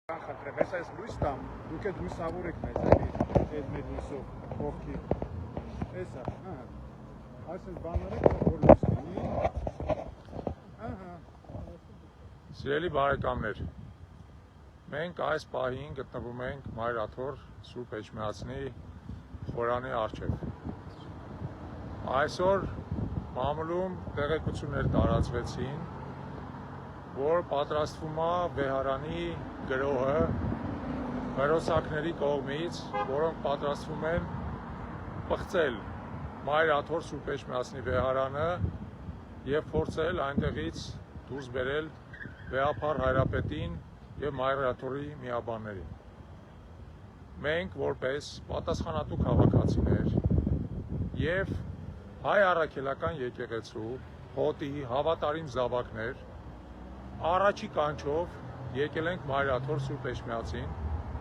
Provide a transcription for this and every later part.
Խնդրեմ, ես այս լույս տամ, դուք այդ լույսավորեք մեզ, այդ մեր լույսով, կողքի, էսա, այս այս բաները որ լույս լինի, Սիրելի բարեկամներ, մենք այս պահին գտնվում ենք Մայր Աթոռ Սուրբ Էջմիածնի խորանի առջև։ Այսօր մամուլում տեղեկություններ տարածվեցին, որ պատրաստվում է Վեհարանի գրոհը հերոսակների կողմից, որոնք պատրաստվում են պղծել Մայր Աթոռ Սուրբ Էջմիածնի Վեհարանը և փորձել այնտեղից դուրս բերել Վեհափառ Հայրապետին և Մայր Աթոռի միաբաններին։ Մենք որպես պատասխանատու քաղաքացիներ և հայ առաքելական եկեղեցու հոտի հավատարիմ զավակներ առաջի կանչով եկել ենք Մայր Աթոռ Սուրբ Էջմիածին,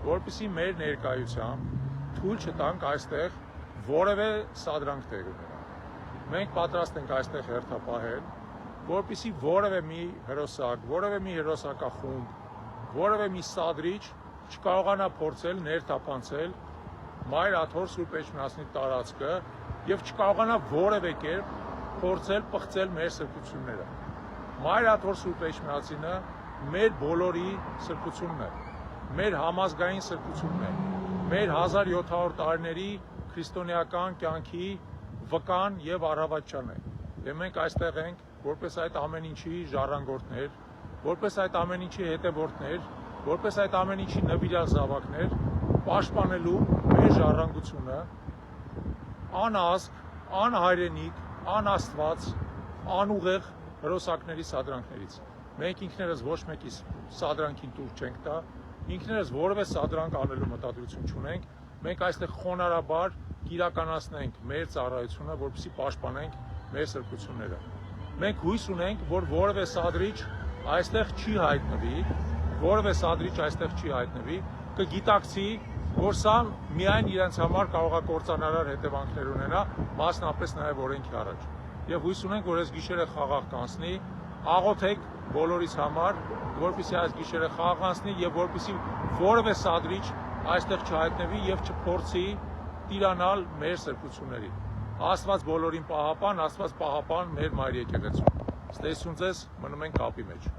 որպեսզի մեր ներկայությամբ թույլ չտանք այստեղ որևէ սադրանք տեղի ունենա։ Մենք պատրաստ ենք այստեղ հերթապահել, որպեսզի որևէ մի հերոսակ, որևէ մի հերոսակախումբ, որևէ մի սադրիչ չկարողանա փորձել ներթափանցել Մայր Աթոռ Սուրբ Էջմիածնի տարածքը և չկարողանա որևէ կերպ փորձել պղծել մեր սրբությունները։ Մայր Աթոռ Սուրբ Էջմիածինը մեր բոլորի սրբությունն է, մեր համազգային սրբությունն է, մեր 1700 տարիների քրիստոնեական կյանքի վկան և առավատչան է։ Եվ մենք այստեղ ենք, որպես այդ ամեն ինչի ժառանգորդներ, որպես այդ ամեն ինչի հետևորդներ, որպես այդ ամեն ինչի նվիրյալ զավակներ, պաշտպանելու մեր ժառանգությունը անազգ, անհայրենիք, անաստված, անուղեղ հերոսակների սադրանքներից։ Մենք ինքներս ոչ մեկի սադրանքին տուր չենք տա, ինքներս որևէ սադրանք անելու մտադրություն չունենք, մենք այստեղ խոնարհաբար կիրականացնենք մեր ծառայությունը, որպեսզի պաշտպանենք մեր սրբությունները։ Մենք հույս ունենք, որ որևէ սադրիչ այստեղ չի հայտնվի, կգիտակցի, որ սա միայն իրենց համար կարող է կործանարար հետևանքներ ունենա, մասնապես նաև օրենքի առաջ։ Եվ հույս ունենք, որ այս գիշերը խաղաղ կանցնի, աղոթեք բոլորիս համար, որպեսզի այս գիշերը խաղաղ անցնի և որպեսզի որևէ սադրիչ այստեղ չհայտնվի և չփորձի տիրանալ մեր սրբություններին։ Աստված բոլորին պահապան, Աստված պահապան մեր Մայր եկեղեցուն։ Ստեսություն ձեզ, մնում ենք կապի մեջ։